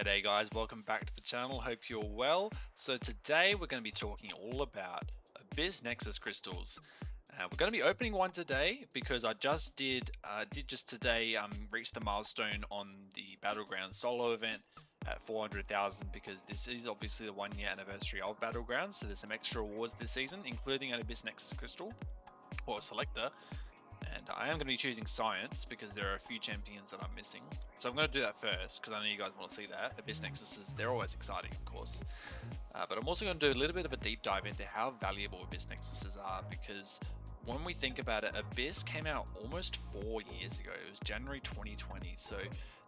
G'day guys, welcome back to the channel, hope you're well. So today we're going to be talking all about Abyss Nexus crystals. We're going to be opening one today because I just did just today reach the milestone on the Battleground solo event at 400,000 because this is obviously the 1 year anniversary of Battleground, so there's some extra awards this season including an Abyss Nexus crystal or a selector. And I am going to be choosing Science because there are a few champions that I'm missing. So I'm going to do that first because I know you guys want to see that. Abyss Nexuses, they're always exciting, of course. But I'm also going to do a little bit of a deep dive into how valuable Abyss Nexuses are because when we think about it, Abyss came out almost 4 years ago. It was January 2020. So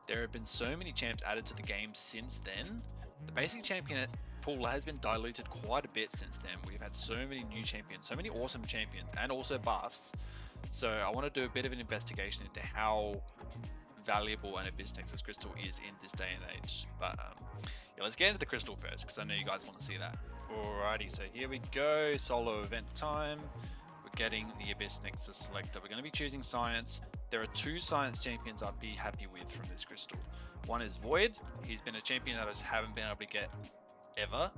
there have been so many champs added to the game since then. The basic champion pool has been diluted quite a bit since then. We've had so many new champions, so many awesome champions, and also buffs. So I want to do a bit of an investigation into how valuable an Abyss Nexus crystal is in this day and age. But yeah, let's get into the crystal first because I know you guys want to see that. Alrighty, so here we go. Solo event time. We're getting the Abyss Nexus selector. We're going to be choosing Science. There are 2 Science champions I'd be happy with from this crystal. One is Void. He's been a champion that I just haven't been able to get ever.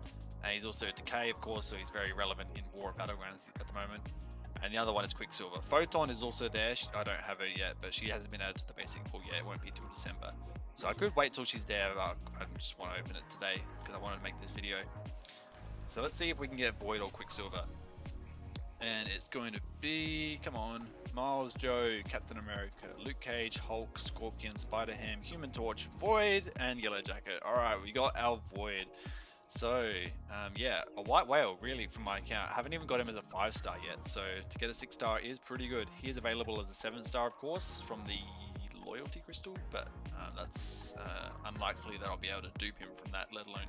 And he's also Decay, of course, so he's very relevant in War and Battlegrounds at the moment. And the other one is Quicksilver. Photon is also there. I don't have her yet, but she hasn't been added to the basic pool yet. It won't be till December. So I could wait till she's there, but I just want to open it today because I want to make this video. So let's see if we can get Void or Quicksilver. And it's going to be, come on, Miles, Joe, Captain America, Luke Cage, Hulk, Scorpion, Spider-Ham, Human Torch, Void, and Yellow Jacket. Alright, we got our Void. So yeah, a white whale really from my account. I haven't even got him as a 5-star yet, so to get a 6-star is pretty good. He is available as a 7-star, of course, from the loyalty crystal, but that's unlikely that I'll be able to dupe him from that, let alone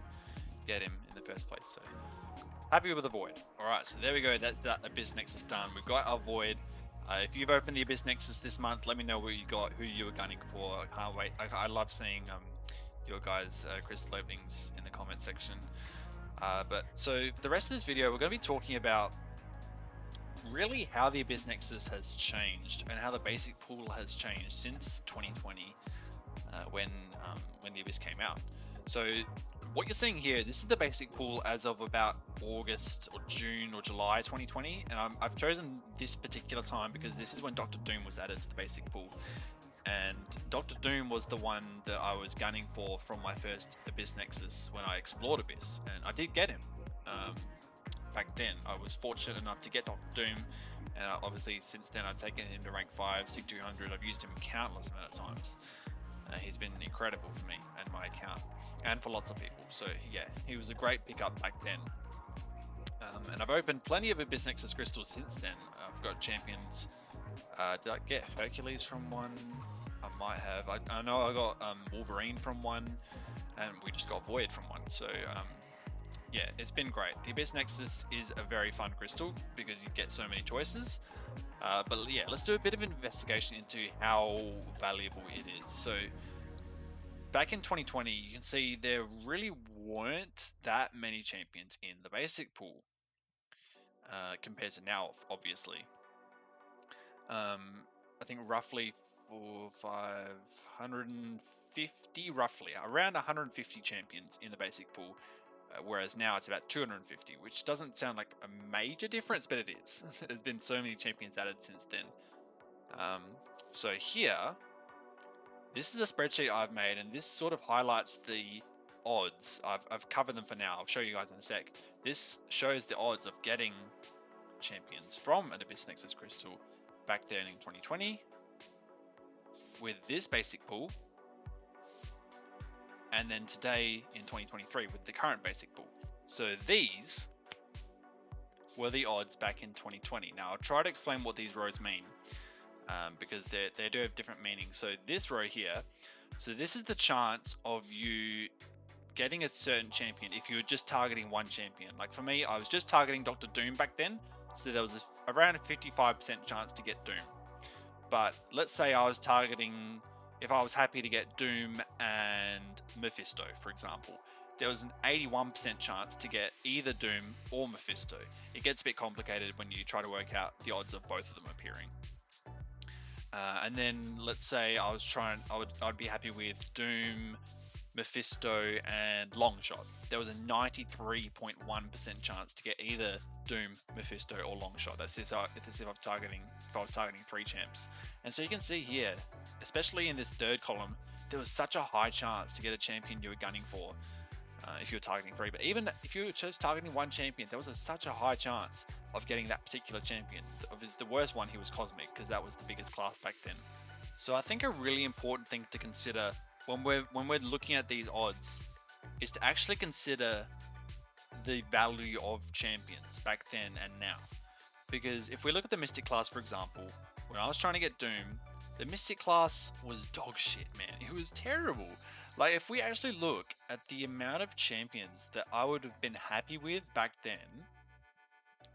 get him in the first place. So happy with the Void. Alright, so there we go, that's that Abyss Nexus done. We've got our Void. If you've opened the Abyss Nexus this month, let me know what you got, who you were gunning for. I can't wait. I love seeing your guys' crystal openings in the comment section. But so for the rest of this video, we're going to be talking about really how the Abyss Nexus has changed and how the basic pool has changed since 2020 when the Abyss came out. So what you're seeing here, this is the basic pool as of about August or June or July 2020, and I've chosen this particular time because this is when Dr. Doom was added to the basic pool. And Dr. Doom was the one that I was gunning for from my first Abyss Nexus when I explored Abyss, and I did get him. Back then, I was fortunate enough to get Dr. Doom, and obviously since then I've taken him to rank 5, SIG 200. I've used him countless amount of times. He's been incredible for me and my account, and for lots of people. So yeah, he was a great pickup back then. And I've opened plenty of Abyss Nexus crystals since then. I've got champions. Did I get Hercules from one? I might have. I know I got Wolverine from one, and we just got Void from one. So yeah, it's been great. The Abyss Nexus is a very fun crystal because you get so many choices. But yeah, let's do a bit of an investigation into how valuable it is. So back in 2020, you can see there really weren't that many champions in the basic pool compared to now, obviously. I think roughly 550, roughly around 150 champions in the basic pool, whereas now it's about 250, which doesn't sound like a major difference, but it is. There's been so many champions added since then. So here, this is a spreadsheet I've made, and this sort of highlights the odds. I've covered them for now. I'll show you guys in a sec. This shows the odds of getting champions from an Abyss Nexus crystal back then in 2020 with this basic pool, and then today in 2023 with the current basic pool. So these were the odds back in 2020. Now I'll try to explain what these rows mean because they do have different meanings. So this row here, so this is the chance of you getting a certain champion if you were just targeting one champion. Like for me, I was just targeting Dr. Doom back then, so there was around a 55% chance to get Doom. But let's say I was targeting, if I was happy to get Doom and Mephisto, for example, there was an 81% chance to get either Doom or Mephisto. It gets a bit complicated when you try to work out the odds of both of them appearing. And then let's say I was I'd be happy with Doom, Mephisto, and Longshot. There was a 93.1% chance to get either Doom, Mephisto, or Longshot. That's if I was targeting 3 champs. And so you can see here, especially in this third column, there was such a high chance to get a champion you were gunning for if you were targeting 3. But even if you were just targeting 1 champion, there was such a high chance of getting that particular champion. The worst one, he was Cosmic, because that was the biggest class back then. So I think a really important thing to consider when we're looking at these odds is to actually consider the value of champions back then and now. Because if we look at the Mystic class, for example, when I was trying to get Doom, the Mystic class was dog shit, man. It was terrible. Like, if we actually look at the amount of champions that I would have been happy with back then,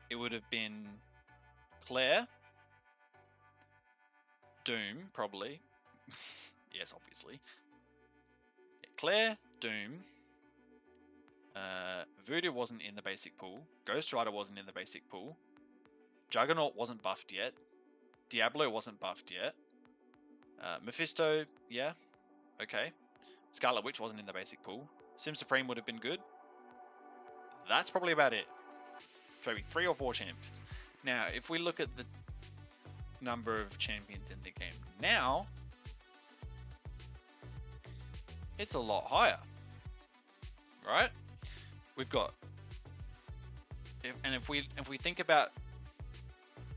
it would have been Claire, Doom, probably. Yes, obviously. Claire, Doom, Voodoo wasn't in the basic pool, Ghost Rider wasn't in the basic pool, Juggernaut wasn't buffed yet, Diablo wasn't buffed yet, Mephisto, yeah, okay, Scarlet Witch wasn't in the basic pool, Sim Supreme would have been good. That's probably about it. Maybe 3 or 4 champions. Now, if we look at the number of champions in the game now, it's a lot higher, right? We've got, if we think about,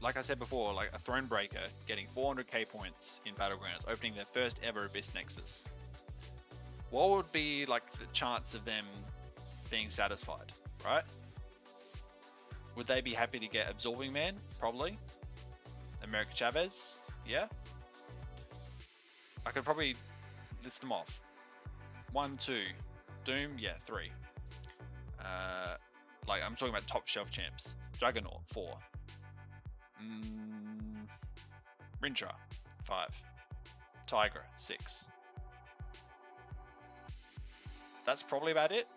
like I said before, like a Thronebreaker getting 400k points in Battlegrounds, opening their first ever Abyss Nexus, what would be like the chance of them being satisfied, right? Would they be happy to get Absorbing Man? Probably. America Chavez? Yeah. I could probably list them off. 1, 2. Doom? Yeah, 3. Like, I'm talking about top shelf champs. Juggernaut? 4. Rintra? 5. Tigra? 6. That's probably about it.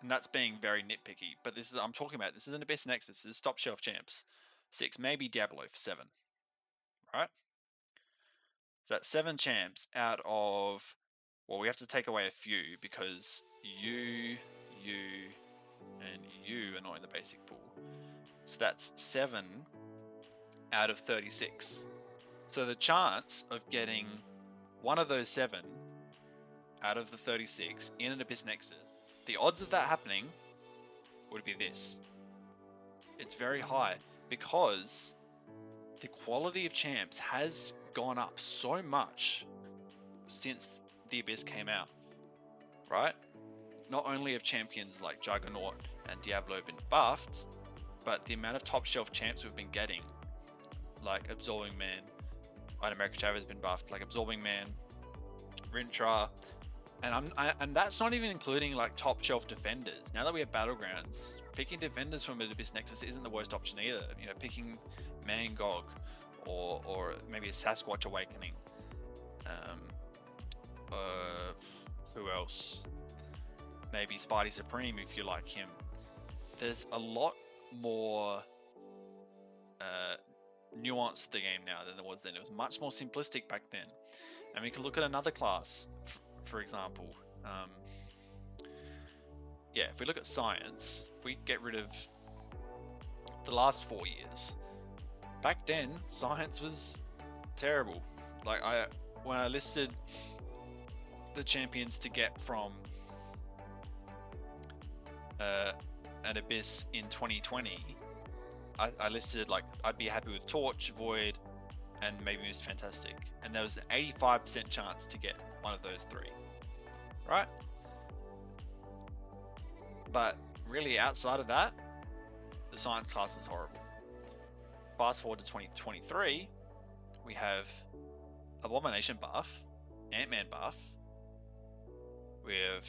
And that's being very nitpicky. But this is, I'm talking about, this is an Abyss Nexus. This is top shelf champs. 6. Maybe Diablo for 7. Right? So that's 7 champs out of, well, we have to take away a few because you, and you are not in the basic pool. So that's 7 out of 36. So the chance of getting one of those 7 out of the 36 in an Abyss Nexus, the odds of that happening would be this. It's very high because the quality of champs has gone up so much since the Abyss came out, right? Not only have champions like Juggernaut and Diablo been buffed, but the amount of top shelf champs we've been getting, like Absorbing Man, America Chavez has been buffed, like Absorbing Man, Rintra, and that's not even including like top shelf defenders. Now that we have Battlegrounds, picking defenders from Abyss Nexus isn't the worst option either. You know, picking Mangog or maybe a Sasquatch Awakening. Who else? Maybe Spidey Supreme if you like him. There's a lot more nuance to the game now than there was then. It was much more simplistic back then. And we can look at another class, for example. Yeah, if we look at Science, if we get rid of the last 4 years, back then Science was terrible. Like when I listed the champions to get from an Abyss in 2020, I listed like I'd be happy with Torch, Void, and maybe Mist Fantastic, and there was an 85% chance to get one of those 3, right? But really, outside of that, the Science class is horrible. Fast forward to 2023, we have Abomination buff, Ant-Man buff. We have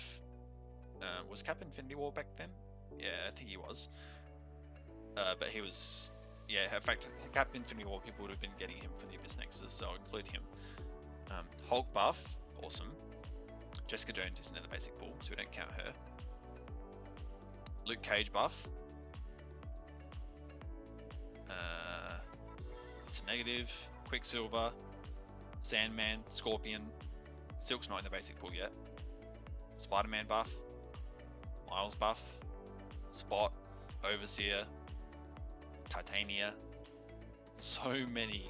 was Cap Infinity War back then? Yeah, I think he was. But he was, yeah, in fact, Cap Infinity War, people would have been getting him for the Abyss Nexus, so I'll include him. Hulk buff, awesome. Jessica Jones isn't in the basic pool, so we don't count her. Luke Cage buff. It's a negative. Quicksilver, Sandman, Scorpion. Silk's not in the basic pool yet. Spider-Man buff, Miles buff, Spot, Overseer, Titania. So many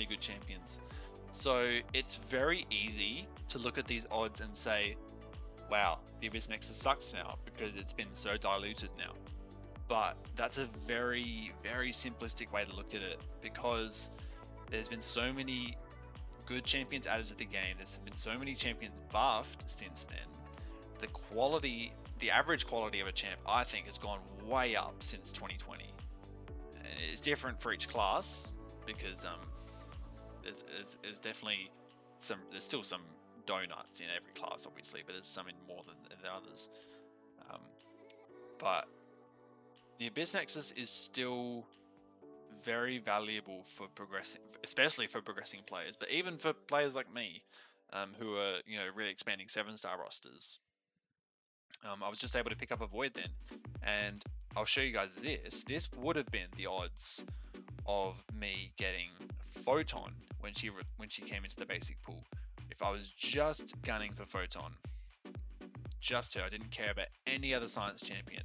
good champions. So it's very easy to look at these odds and say, wow, the Abyss Nexus sucks now because it's been so diluted now. But that's a very, very simplistic way to look at it, because there's been so many good champions added to the game. There's been so many champions buffed since then. The quality, the average quality of a champ, I think, has gone way up since 2020. And it's different for each class because there's definitely there's still some donuts in every class, obviously, but there's some in more than the others. But the Abyss Nexus is still very valuable for progressing, especially for progressing players, but even for players like me, who are really expanding 7-star rosters. I was just able to pick up a Void then, and I'll show you guys this. This would have been the odds of me getting Photon when she came into the basic pool. If I was just gunning for Photon, just her, I didn't care about any other science champion,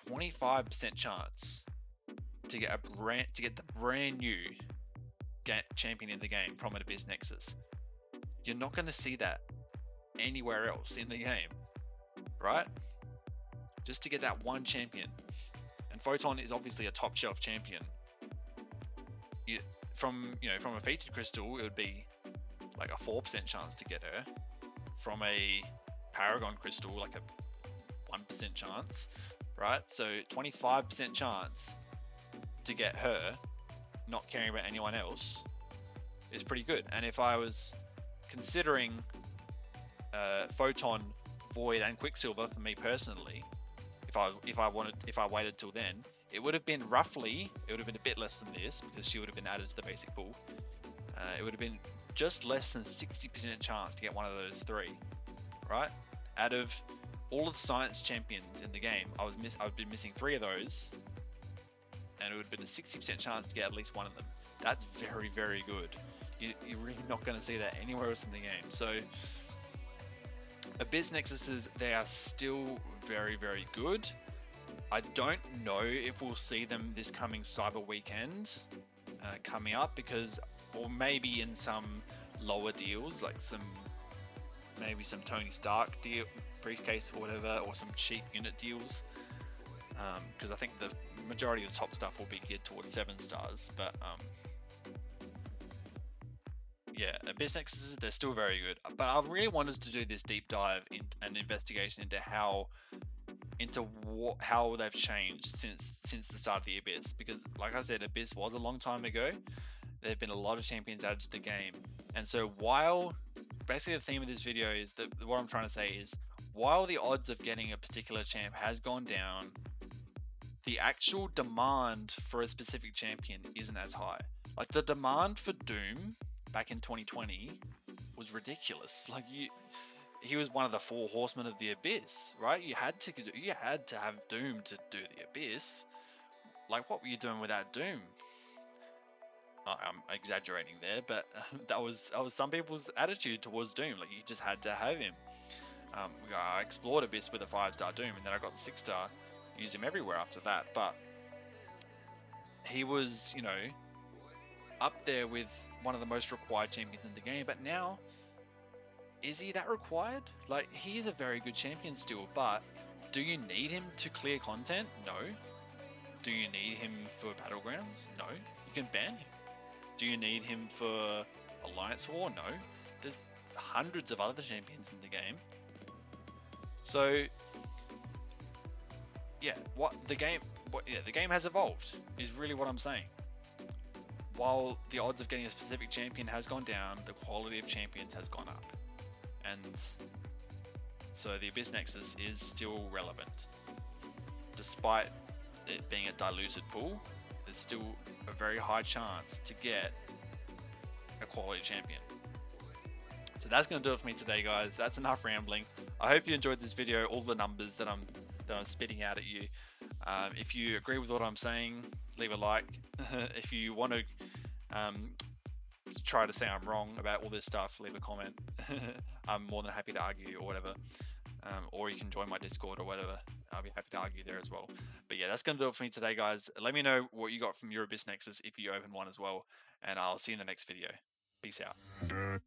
25% chance to get the brand new champion in the game from an Abyss Nexus. You're not going to see that anywhere else in the game, right? Just to get that one champion. And Photon is obviously a top shelf champion. From a featured crystal, it would be like a 4% chance to get her. From a Paragon crystal, like a 1% chance, right? So 25% chance to get her, not caring about anyone else, is pretty good. And if I was considering Photon, Void, and Quicksilver for me personally, if I waited till then, it would have been a bit less than this, because she would have been added to the basic pool. It would have been just less than 60% chance to get one of those three, right? Out of all of the science champions in the game, I've been missing 3 of those, and it would have been a 60% chance to get at least one of them. That's very, very good. You're really not going to see that anywhere else in the game. So Abyss Nexuses, they are still very, very good. I don't know if we'll see them this coming Cyber Weekend coming up, or maybe in some lower deals, like maybe some Tony Stark deal, briefcase or whatever, or some cheap unit deals. Because I think the majority of the top stuff will be geared towards 7 stars, but yeah, Abyss Nexuses, they're still very good. But I really wanted to do this deep dive and investigation into how they've changed since the start of the Abyss, because like I said, Abyss was a long time ago. There have been a lot of champions added to the game, and so basically the theme of this video is that what I'm trying to say is, while the odds of getting a particular champ has gone down, the actual demand for a specific champion isn't as high. Like the demand for Doom back in 2020 was ridiculous. Like he was one of the 4 horsemen of the Abyss, right? You had to have Doom to do the Abyss. Like, what were you doing without Doom? I'm exaggerating there, but that was some people's attitude towards Doom. Like, you just had to have him. I explored Abyss with a 5-star Doom, and then I got the 6-star. Used him everywhere after that, but he was, up there with one of the most required champions in the game. But now, is he that required? Like, he is a very good champion still, but do you need him to clear content? No. Do you need him for Battlegrounds? No. You can ban him. Do you need him for Alliance War? No. There's hundreds of other champions in the game. So yeah, the game has evolved, is really what I'm saying. While the odds of getting a specific champion has gone down, the quality of champions has gone up. And so the Abyss Nexus is still relevant. Despite it being a diluted pool, there's still a very high chance to get a quality champion. So that's going to do it for me today, guys. That's enough rambling. I hope you enjoyed this video, all the numbers that I'm spitting out at you. If you agree with what I'm saying, leave a like. If you want to try to say I'm wrong about all this stuff, leave a comment. I'm more than happy to argue or whatever. Or you can join my Discord or whatever. I'll be happy to argue there as well. But yeah, that's going to do it for me today, guys. Let me know what you got from your Abyss Nexus if you open one as well. And I'll see you in the next video. Peace out.